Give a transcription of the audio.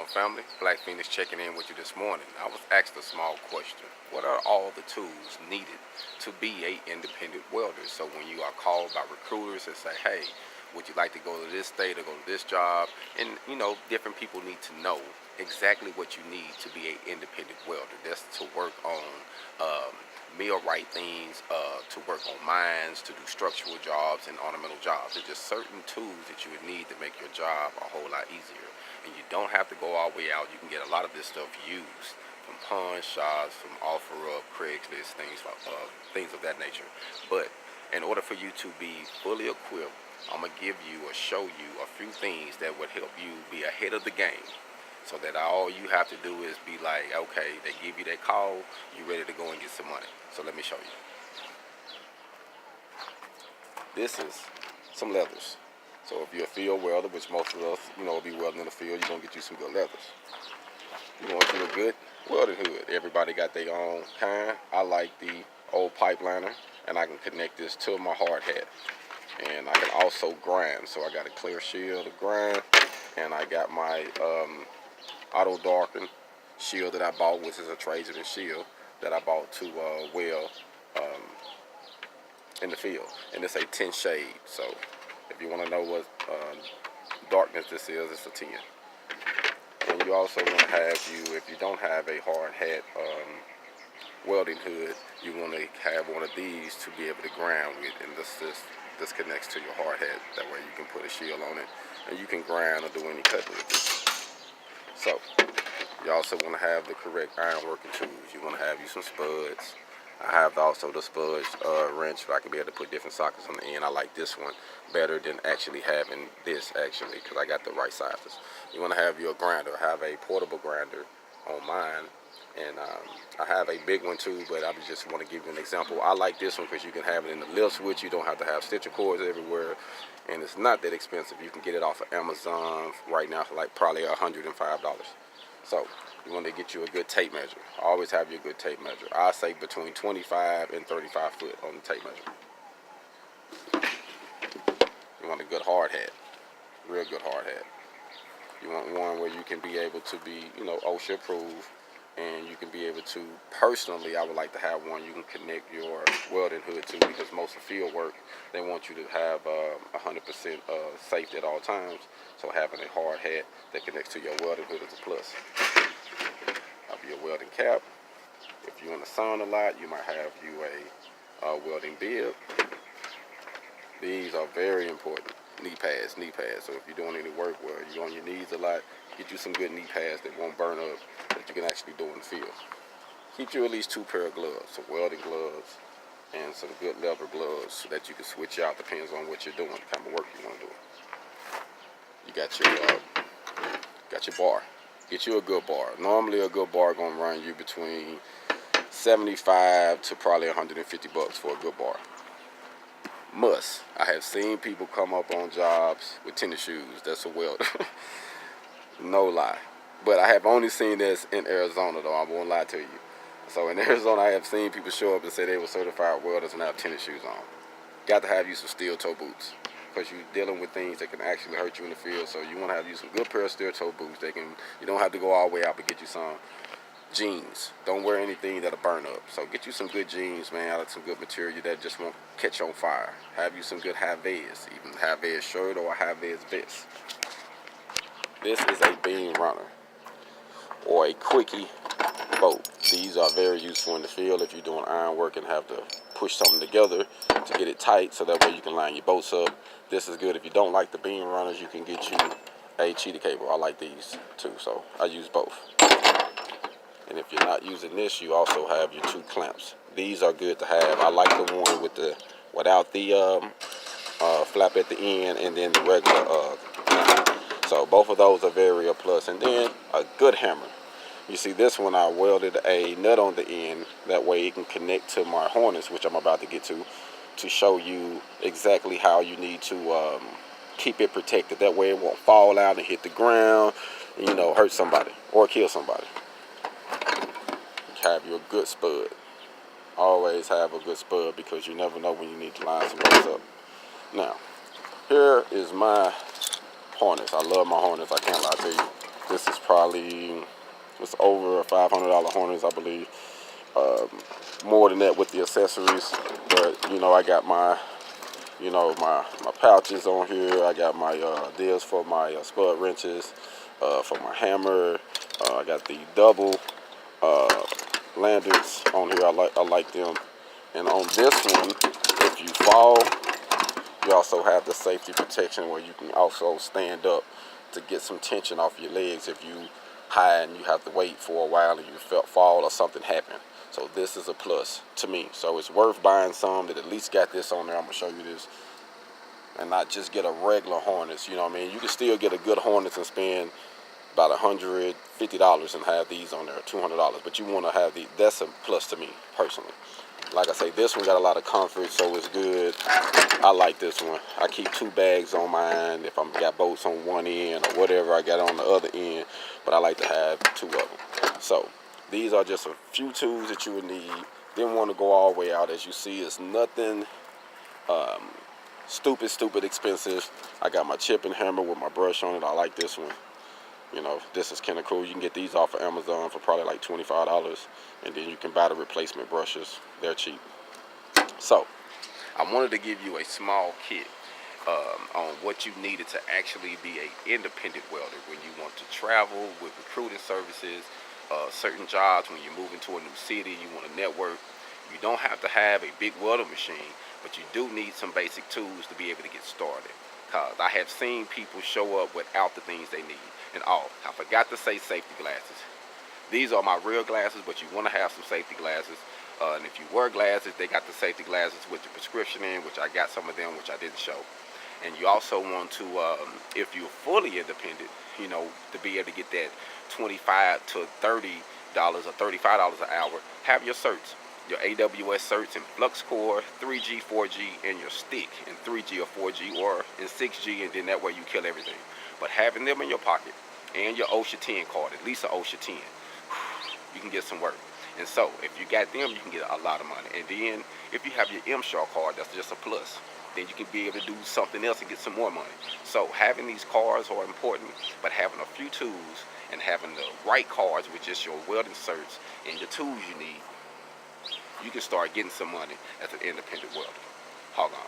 family? Black Phoenix checking in with you this morning. I was asked a small question. What are all the tools needed to be a independent welder? So when you are called by recruiters and say, hey, would you like to go to this state or go to this job? And different people need to know exactly what you need to be an independent welder. That's to work on millwright things, to work on mines, to do structural jobs and ornamental jobs. There's just certain tools that you would need to make your job a whole lot easier. And you don't have to go all the way out. You can get a lot of this stuff used from pawn shops, from OfferUp, Craigslist, things of that nature. But in order for you to be fully equipped, I'm going to give you or show you a few things that would help you be ahead of the game. So that all you have to do is be like, okay, they give you that call, you ready to go and get some money. So let me show you. This is some leathers. So if you're a field welder, which most of us, will be welding in the field, you're going to get you some good leathers. You want you a good welding hood. Everybody got their own kind. I like the old pipeliner, and I can connect this to my hard hat. And I can also grind. So I got a clear shield to grind, and I got my auto darken shield that I bought, which is a tradesman shield that I bought to weld in the field, and it's a 10 shade. So if you want to know what darkness this is, it's a 10. And you also want to have if you don't have a hard hat welding hood, you want to have one of these to be able to grind with, and this connects to your hard hat. That way you can put a shield on it and you can grind or do any cutting with it. So you also want to have the correct iron working tools. You want to have you some spuds. I have also the spuds wrench, so I can be able to put different sockets on the end. I like this one better than actually having this, because I got the right sizes. You want to have your grinder. I have a portable grinder on mine, and I have a big one too, but I just want to give you an example. I like this one because you can have it in the lift switch. You don't have to have stitcher cords everywhere, and it's not that expensive. You can get it off of Amazon right now for like probably $105. So you want to get you a good tape measure. Always have your good tape measure. I say between 25 and 35 foot on the tape measure. You want a good hard hat, real good hard hat. You want one where you can be able to be, OSHA approved, and you can be able to, personally, I would like to have one you can connect your welding hood to, because most of field work, they want you to have 100% safety at all times. So having a hard hat that connects to your welding hood is a plus. Have your welding cap. If you're in the sun a lot, you might have you a welding bib. These are very important. Knee pads. So if you're doing any work where you're on your knees a lot, get you some good knee pads that won't burn up, that you can actually do in the field. Keep you at least 2 pair of gloves, some welding gloves and some good leather gloves, so that you can switch out, depends on what you're doing, the kind of work you want to do. You got your bar. Get you a good bar. Normally a good bar gonna run you between $75 to probably $150 for a good bar. Must. I have seen people come up on jobs with tennis shoes. That's a welder. No lie. But I have only seen this in Arizona, though. I won't lie to you. So in Arizona, I have seen people show up and say they were certified welders and have tennis shoes on. Got to have you some steel toe boots, because you're dealing with things that can actually hurt you in the field. So you want to have you some good pair of steel toe boots. You don't have to go all the way out, but get you some jeans. Don't wear anything that'll burn up. So get you some good jeans, man, out of some good material that just won't catch on fire. Have you some good hi-vis, even hi-vis shirt or a hi-vis vest. This is a beam runner or a quickie bolt. These are very useful in the field if you're doing iron work and have to push something together to get it tight, so that way you can line your bolts up. This is good. If you don't like the beam runners, you can get you a cheetah cable. I like these too, so I use both. And if you're not using this, you also have your 2 clamps. These are good to have. I like the one without the flap at the end, and then the regular so both of those are very a plus. And then a good hammer. You see, this one I welded a nut on the end. That way it can connect to my harness, which I'm about to get to show you exactly how you need to keep it protected. That way it won't fall out and hit the ground and, hurt somebody or kill somebody. Have you a good spud. Always have a good spud, because you never know when you need to line some bolts up. Now, here is my harness. I love my harness. I can't lie to you. This is probably, it's over a $500 harness, I believe. More than that with the accessories, but you know, I got my, you know, my pouches on here. I got my deals for my spud wrenches, for my hammer. I got the double landers on here. I like them. And on this one, if you fall, you also have the safety protection where you can also stand up to get some tension off your legs if you high and you have to wait for a while and you fall or something happen. So this is a plus to me. So it's worth buying some that at least got this on there. I'm gonna show you this, and not just get a regular harness. You know what I mean? You can still get a good harness and spend about $150 and have these on there, $200. But you want to have these. That's a plus to me personally. Like I say, this one got a lot of comfort, so it's good. I like this one. I keep 2 bags on mine if I'm got bolts on one end or whatever I got on the other end, but I like to have 2 of them. So these are just a few tools that you would need. Didn't want to go all the way out. As you see, it's nothing stupid expensive. I got my chipping hammer with my brush on it. I like this one. You know, this is kind of cool. You can get these off of Amazon for probably like $25, and then you can buy the replacement brushes. They're cheap. So I wanted to give you a small kit on what you needed to actually be an independent welder when you want to travel with recruiting services, certain jobs, when you move into a new city, you want to network. You don't have to have a big welding machine, but you do need some basic tools to be able to get started. Because I have seen people show up without the things they need. And I forgot to say safety glasses. These are my real glasses, but you want to have some safety glasses. And if you wear glasses, they got the safety glasses with the prescription in, which I got some of them, which I didn't show. And you also want to, if you're fully independent, you know, to be able to get that $25 to $30 or $35 an hour, have your certs. Your AWS certs in flux core, 3G, 4G, and your stick in 3G or 4G or in 6G, and then that way you kill everything. But having them in your pocket and your OSHA 10 card, at least an OSHA 10, you can get some work. And so if you got them, you can get a lot of money. And then if you have your MSHAR card, that's just a plus. Then you can be able to do something else and get some more money. So having these cards are important, but having a few tools and having the right cards with just your welding certs and the tools you need, you can start getting some money as an independent welder. Hold on.